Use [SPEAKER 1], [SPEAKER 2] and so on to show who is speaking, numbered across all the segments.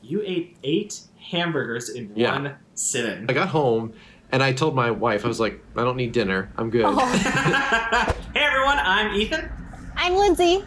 [SPEAKER 1] You ate 8 hamburgers in one sitting.
[SPEAKER 2] I got home and I told my wife, I was like, I don't need dinner. I'm good.
[SPEAKER 1] Hey everyone, I'm Ethan.
[SPEAKER 3] I'm Lindsey.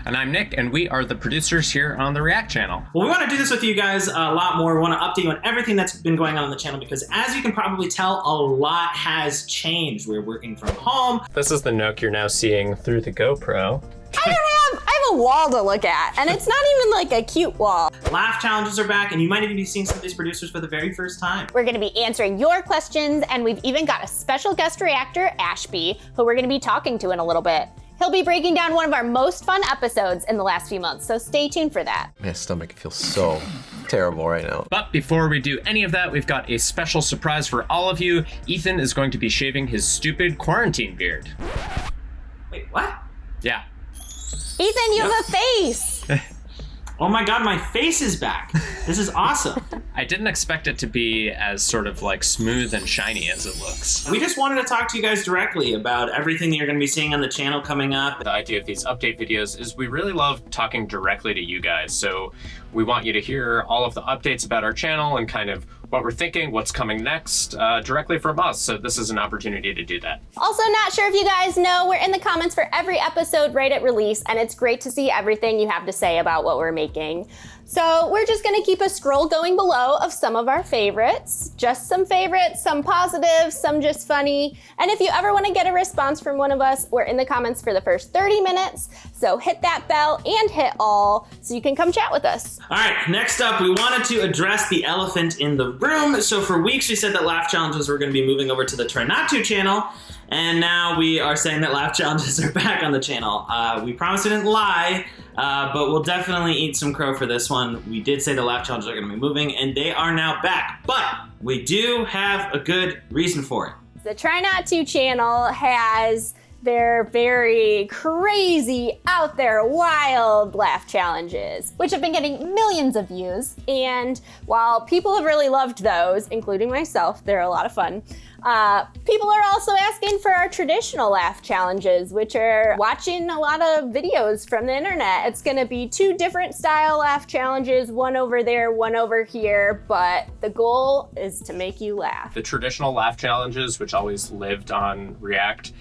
[SPEAKER 4] And I'm Nick, and we are the producers here on the React channel.
[SPEAKER 1] Well, we want to do this with you guys a lot more. We want to update you on everything that's been going on the channel because, as you can probably tell, a lot has changed. We're working from home.
[SPEAKER 4] This is the Nook you're now seeing through the GoPro.
[SPEAKER 3] I have a wall to look at, and it's not even like a cute wall.
[SPEAKER 1] Laugh challenges are back, and you might even be seeing some of these producers for the very first time.
[SPEAKER 3] We're gonna be answering your questions, and we've even got a special guest reactor, Ashby, who we're gonna be talking to in a little bit. He'll be breaking down one of our most fun episodes in the last few months, so stay tuned for that.
[SPEAKER 2] My stomach feels so terrible right now.
[SPEAKER 4] But before we do any of that, we've got a special surprise for all of you. Ethan is going to be shaving his stupid quarantine beard.
[SPEAKER 1] Wait, what?
[SPEAKER 4] Yeah.
[SPEAKER 3] Ethan, you have a face!
[SPEAKER 1] Oh my god, my face is back. This is awesome.
[SPEAKER 4] I didn't expect it to be as sort of like smooth and shiny as it looks.
[SPEAKER 1] We just wanted to talk to you guys directly about everything that you're going to be seeing on the channel coming up.
[SPEAKER 4] The idea of these update videos is we really love talking directly to you guys. So we want you to hear all of the updates about our channel and kind of what we're thinking, what's coming next, directly from us. So this is an opportunity to do that.
[SPEAKER 3] Also, not sure if you guys know, we're in the comments for every episode right at release, and it's great to see everything you have to say about what we're making. So we're just gonna keep a scroll going below of some of our favorites. Just some favorites, some positive, some just funny. And if you ever wanna get a response from one of us, we're in the comments for the first 30 minutes. So hit that bell and hit all so you can come chat with us.
[SPEAKER 1] All right, next up, we wanted to address the elephant in the room. So for weeks, we said that laugh challenges were gonna be moving over to the Try Not To channel. And now we are saying that laugh challenges are back on the channel. We promised we didn't lie, but we'll definitely eat some crow for this one. We did say the laugh challenges are gonna be moving, and they are now back. But we do have a good reason for it.
[SPEAKER 3] The Try Not To channel has their very crazy, out there, wild laugh challenges, which have been getting millions of views. And while people have really loved those, including myself, they're a lot of fun, people are also asking for our traditional laugh challenges, which are watching a lot of videos from the internet. It's gonna be 2 different style laugh challenges, one over there, one over here, but the goal is to make you laugh.
[SPEAKER 4] The traditional laugh challenges, which always lived on React,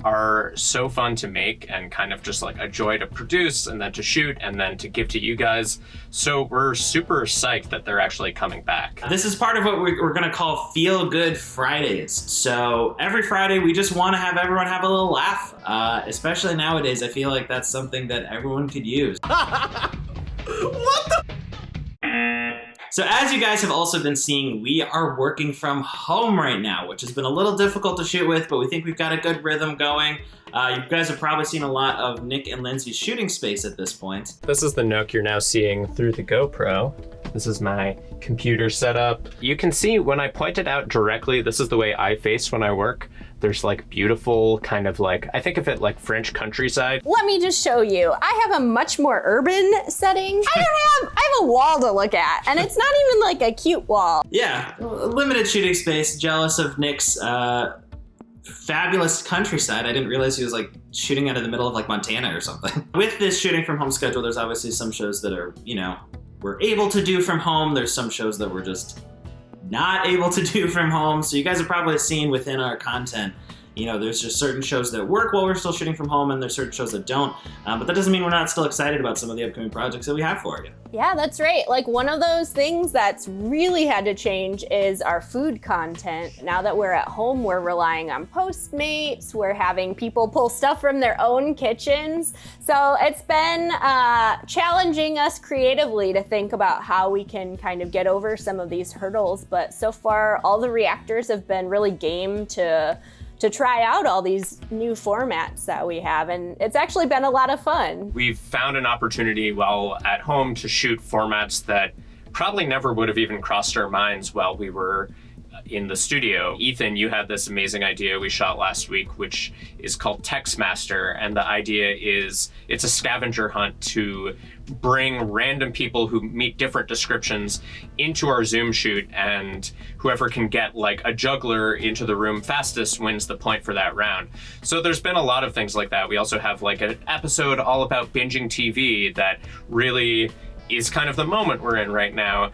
[SPEAKER 4] are so fun to make and kind of just like a joy to produce and then to shoot and then to give to you guys. So we're super psyched that they're actually coming back.
[SPEAKER 1] This is part of what we're gonna call Feel Good Fridays. So every Friday, we just wanna have everyone have a little laugh. Especially nowadays, I feel like that's something that everyone could use.
[SPEAKER 2] What the?
[SPEAKER 1] So as you guys have also been seeing, we are working from home right now, which has been a little difficult to shoot with, but we think we've got a good rhythm going. You guys have probably seen a lot of Nick and Lindsey's shooting space at this point.
[SPEAKER 4] This is the Nook you're now seeing through the GoPro. This is my computer setup. You can see when I point it out directly, this is the way I face when I work. There's like beautiful kind of like, I think of it like French countryside.
[SPEAKER 3] Let me just show you. I have a much more urban setting. I have a wall to look at, and it's not even like a cute wall.
[SPEAKER 1] Yeah, limited shooting space, jealous of Nick's fabulous countryside. I didn't realize he was like shooting out of the middle of like Montana or something. With this shooting from home schedule, there's obviously some shows that are, you know, we're able to do from home. There's some shows that we're just not able to do from home. So you guys have probably seen within our content, you know, there's just certain shows that work while we're still shooting from home and there's certain shows that don't. But that doesn't mean we're not still excited about some of the upcoming projects that we have for you.
[SPEAKER 3] Yeah, that's right. Like one of those things that's really had to change is our food content. Now that we're at home, we're relying on Postmates. We're having people pull stuff from their own kitchens. So it's been challenging us creatively to think about how we can kind of get over some of these hurdles. But so far, all the reactors have been really game to try out all these new formats that we have, and it's actually been a lot of fun.
[SPEAKER 4] We've found an opportunity while at home to shoot formats that probably never would have even crossed our minds while we were in the studio. Ethan, you had this amazing idea we shot last week, which is called Text Master, and the idea is it's a scavenger hunt to bring random people who meet different descriptions into our Zoom shoot, and whoever can get like a juggler into the room fastest wins the point for that round. So there's been a lot of things like that. We also have like an episode all about binging TV that really is kind of the moment we're in right now.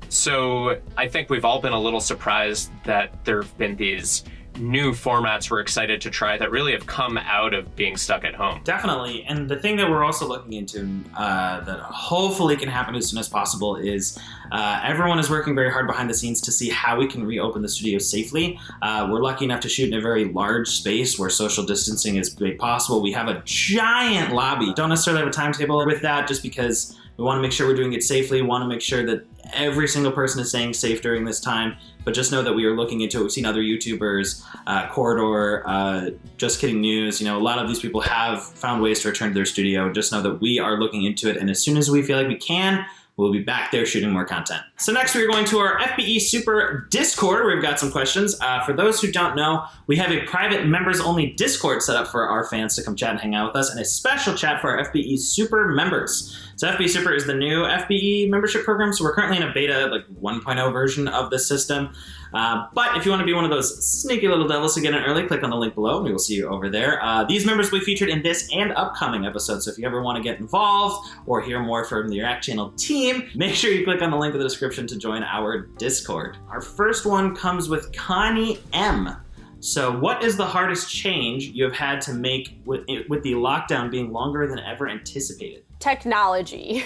[SPEAKER 4] So I think we've all been a little surprised that there have been these new formats we're excited to try that really have come out of being stuck at home.
[SPEAKER 1] Definitely. And the thing that we're also looking into that hopefully can happen as soon as possible is everyone is working very hard behind the scenes to see how we can reopen the studio safely. We're lucky enough to shoot in a very large space where social distancing is made possible. We have a giant lobby. Don't necessarily have a timetable with that just because we want to make sure we're doing it safely. We want to make sure that every single person is staying safe during this time. But just know that we are looking into it. We've seen other YouTubers, Corridor, Just Kidding News. A lot of these people have found ways to return to their studio. Just know that we are looking into it. And as soon as we feel like we can, we'll be back there shooting more content. So next we're going to our FBE Super Discord where we've got some questions. For those who don't know, we have a private members-only Discord set up for our fans to come chat and hang out with us, and a special chat for our FBE Super members. So FBE Super is the new FBE membership program, so we're currently in a beta, 1.0 version of this system. But if you want to be one of those sneaky little devils to get in early, click on the link below and we will see you over there. These members will be featured in this and upcoming episodes, so if you ever want to get involved or hear more from the React Channel team, make sure you click on the link in the description to join our Discord. Our first one comes with Connie M. So what is the hardest change you have had to make with the lockdown being longer than ever anticipated?
[SPEAKER 3] Technology.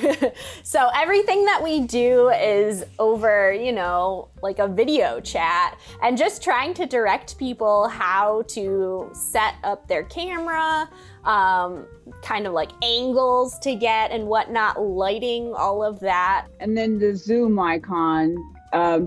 [SPEAKER 3] So everything that we do is over, a video chat, and just trying to direct people how to set up their camera, kind of angles to get and whatnot, lighting, all of that.
[SPEAKER 5] And then the Zoom icon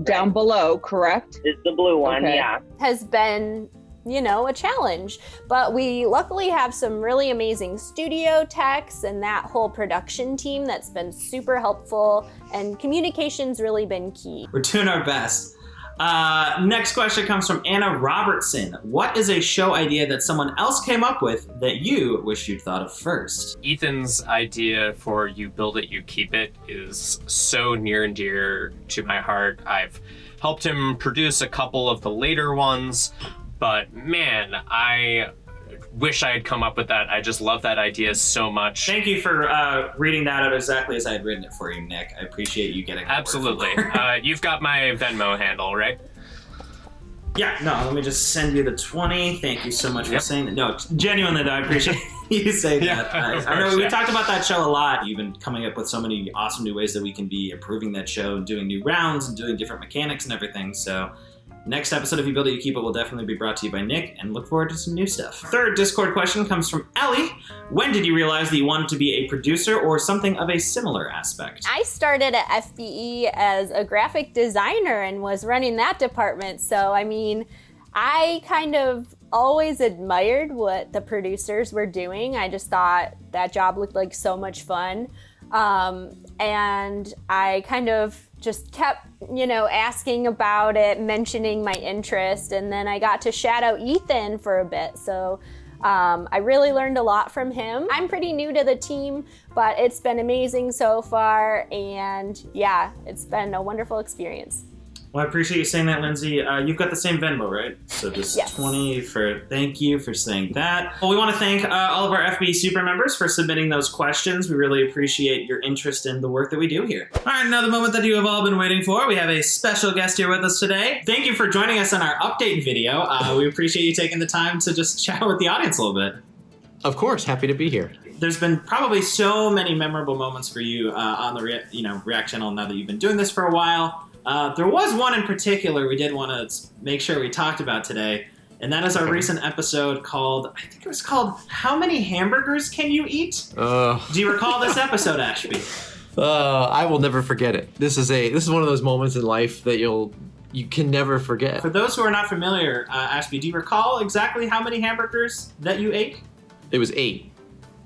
[SPEAKER 5] down below, correct?
[SPEAKER 6] It's the blue one,
[SPEAKER 5] Okay.
[SPEAKER 6] yeah.
[SPEAKER 3] Has been a challenge, but we luckily have some really amazing studio techs and that whole production team that's been super helpful, and communication's really been key.
[SPEAKER 1] We're doing our best. Next question comes from Anna Robertson. What is a show idea that someone else came up with that you wish you'd thought of first?
[SPEAKER 4] Ethan's idea for You Build It, You Keep It is so near and dear to my heart. I've helped him produce a couple of the later ones, but man, I wish I had come up with that. I just love that idea so much.
[SPEAKER 1] Thank you for reading that out exactly as I had written it for you, Nick. I appreciate you getting that.
[SPEAKER 4] Absolutely. You've got my Venmo handle, right?
[SPEAKER 1] Yeah, no, let me just send you the 20. Thank you so much for saying that. No, genuinely, though, I appreciate you saying that. I know we talked about that show a lot. You've been coming up with so many awesome new ways that we can be improving that show and doing new rounds and doing different mechanics and everything. So next episode of You Build It, You Keep It will definitely be brought to you by Nick, and look forward to some new stuff. Third Discord question comes from Ellie. When did you realize that you wanted to be a producer or something of a similar aspect?
[SPEAKER 3] I started at FBE as a graphic designer and was running that department, so I kind of always admired what the producers were doing. I just thought that job looked like so much fun. And I kind of just kept, asking about it, mentioning my interest, and then I got to shadow Ethan for a bit. So I really learned a lot from him. I'm pretty new to the team, but it's been amazing so far, and yeah, it's been a wonderful experience.
[SPEAKER 1] Well, I appreciate you saying that, Lindsey. You've got the same Venmo, right? So just
[SPEAKER 3] Yes.
[SPEAKER 1] 20 for thank you for saying that. Well, we want to thank all of our FBE Super members for submitting those questions. We really appreciate your interest in the work that we do here. All right, now the moment that you have all been waiting for. We have a special guest here with us today. Thank you for joining us on our update video. We appreciate you taking the time to just chat with the audience a little bit.
[SPEAKER 2] Of course, happy to be here.
[SPEAKER 1] There's been probably so many memorable moments for you on the React channel now that you've been doing this for a while. There was one in particular we did want to make sure we talked about today, and that is our recent episode called, I think it was called, How Many Hamburgers Can You Eat? Do you recall this episode, Ashby?
[SPEAKER 2] I will never forget it. This is one of those moments in life that you can never forget.
[SPEAKER 1] For those who are not familiar, Ashby, do you recall exactly how many hamburgers that you ate?
[SPEAKER 2] It was 8.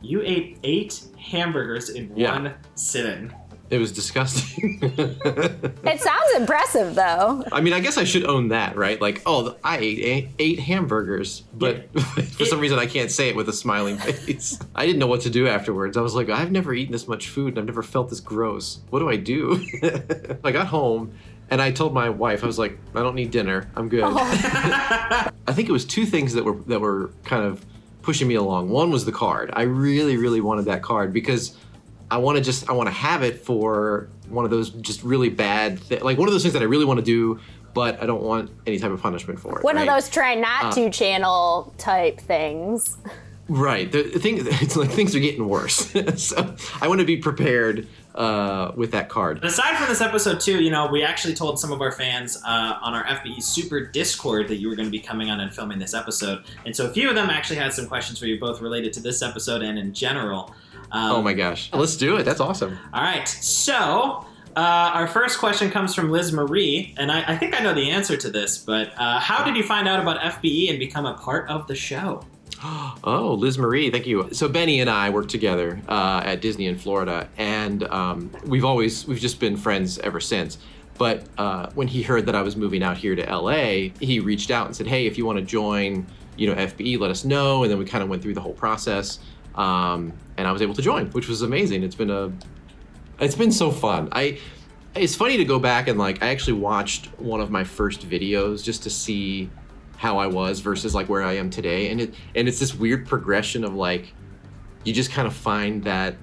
[SPEAKER 1] You ate 8 hamburgers in one sitting.
[SPEAKER 2] It was disgusting.
[SPEAKER 3] It sounds impressive, though.
[SPEAKER 2] I mean, I guess I should own that, right? I ate 8 hamburgers, but for some reason I can't say it with a smiling face. I didn't know what to do afterwards. I was like, I've never eaten this much food and I've never felt this gross. What do I do? I got home and I told my wife, I was like, I don't need dinner. I'm good. I think it was 2 things that were kind of pushing me along. One was the card. I really, really wanted that card because I want to have it for one of those just really bad, like one of those things that I really want to do, but I don't want any type of punishment for it.
[SPEAKER 3] One
[SPEAKER 2] right?
[SPEAKER 3] of those try not to channel type things.
[SPEAKER 2] Right. It's like things are getting worse. So I want to be prepared with that card.
[SPEAKER 1] Aside from this episode too, we actually told some of our fans on our FBE Super Discord that you were going to be coming on and filming this episode. And so a few of them actually had some questions for you, both related to this episode and in general.
[SPEAKER 2] Oh my gosh. Let's do it. That's awesome.
[SPEAKER 1] All right. So our first question comes from Liz Marie, and I think I know the answer to this, but how did you find out about FBE and become a part of the show?
[SPEAKER 2] Oh, Liz Marie, thank you. So Benny and I worked together at Disney in Florida, and we've just been friends ever since. But when he heard that I was moving out here to LA, he reached out and said, "Hey, if you want to join, FBE, let us know." And then we kind of went through the whole process, and I was able to join, which was amazing. It's been so fun. It's funny to go back and I actually watched one of my first videos just to see how I was versus where I am today, and it's this weird progression of you just kind of find that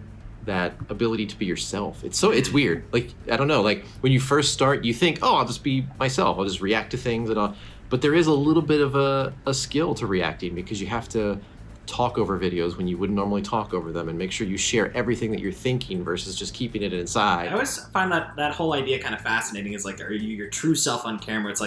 [SPEAKER 2] ability to be yourself. It's weird. I don't know, when you first start, you think, oh, I'll just be myself, I'll just react to things and all, but there is a little bit of a skill to reacting, because you have to talk over videos when you wouldn't normally talk over them, and make sure you share everything that you're thinking versus just keeping it inside. I
[SPEAKER 1] always find that whole idea kind of fascinating. Is are you your true self on camera? It's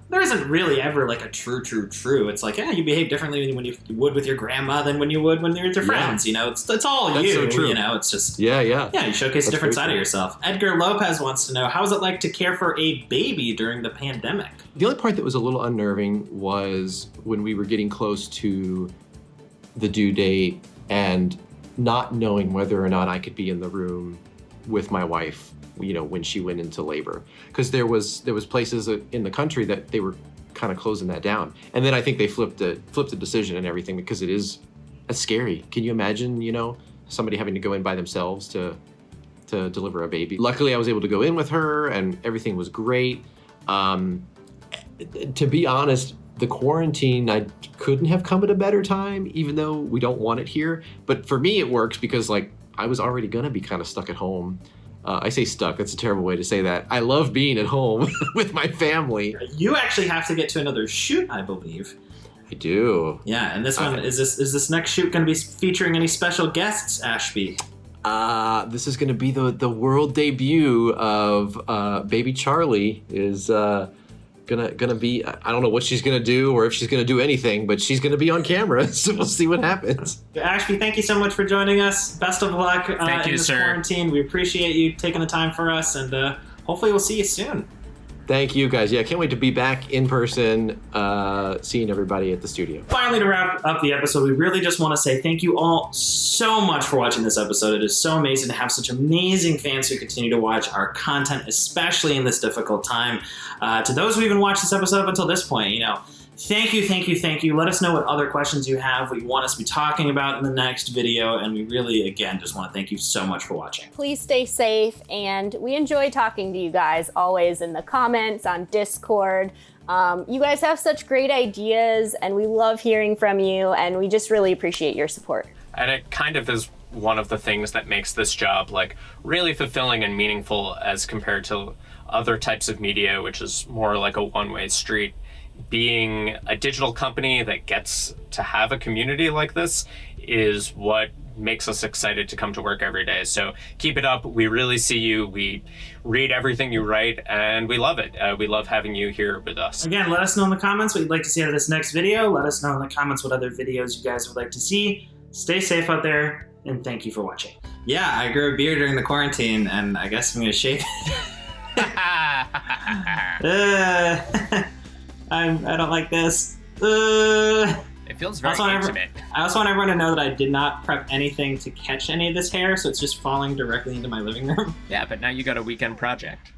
[SPEAKER 1] there isn't really ever a true. It's you behave differently when you would with your grandma than when you would when you're with your friends. It's all
[SPEAKER 2] That's
[SPEAKER 1] you.
[SPEAKER 2] So true.
[SPEAKER 1] It's just
[SPEAKER 2] yeah.
[SPEAKER 1] You showcase a different side of yourself. Edgar Lopez wants to know, how is it like to care for a baby during the pandemic?
[SPEAKER 2] The only part that was a little unnerving was when we were getting close to the due date and not knowing whether or not I could be in the room with my wife, when she went into labor, because there was places in the country that they were kind of closing that down, and then I think they flipped the decision and everything, because it's scary. Can you imagine, somebody having to go in by themselves to deliver a baby? Luckily, I was able to go in with her, and everything was great. To be honest, the quarantine, I couldn't have come at a better time, even though we don't want it here. But for me, it works because I was already gonna be kind of stuck at home. I say stuck, that's a terrible way to say that. I love being at home with my family.
[SPEAKER 1] You actually have to get to another shoot, I believe.
[SPEAKER 2] I do.
[SPEAKER 1] Yeah, and this one, is this next shoot gonna be featuring any special guests, Ashby?
[SPEAKER 2] This is gonna be the world debut of Baby Charlie is gonna be, I don't know what she's gonna do or if she's gonna do anything, but she's gonna be on camera, so we'll see what happens.
[SPEAKER 1] Ashby, thank you so much for joining us. Best of luck
[SPEAKER 4] thank you,
[SPEAKER 1] in this
[SPEAKER 4] sir.
[SPEAKER 1] quarantine. We appreciate you taking the time for us, and hopefully we'll see you soon.
[SPEAKER 2] Thank you, guys. Yeah, I can't wait to be back in person, seeing everybody at the studio.
[SPEAKER 1] Finally, to wrap up the episode, we really just want to say thank you all so much for watching this episode. It is so amazing to have such amazing fans who continue to watch our content, especially in this difficult time. To those who even watched this episode up until this point, thank you. Let us know what other questions you have, what you want us to be talking about in the next video, and we really, again, just want to thank you so much for watching.
[SPEAKER 3] Please stay safe, and we enjoy talking to you guys always in the comments, on Discord. You guys have such great ideas, and we love hearing from you, and we just really appreciate your support.
[SPEAKER 4] And it kind of is one of the things that makes this job really fulfilling and meaningful as compared to other types of media, which is more like a one-way street. Being a digital company that gets to have a community like this is what makes us excited to come to work every day. So keep it up. We really see you. We read everything you write, and we love it. We love having you here with us.
[SPEAKER 1] Again, let us know in the comments what you'd like to see out of this next video. Let us know in the comments what other videos you guys would like to see. Stay safe out there, and thank you for watching. Yeah, I grew a beard during the quarantine, and I guess I'm going to shave it. I don't like this.
[SPEAKER 4] It feels very intimate.
[SPEAKER 1] I also want everyone to know that I did not prep anything to catch any of this hair, so it's just falling directly into my living room.
[SPEAKER 4] Yeah, but now you got a weekend project.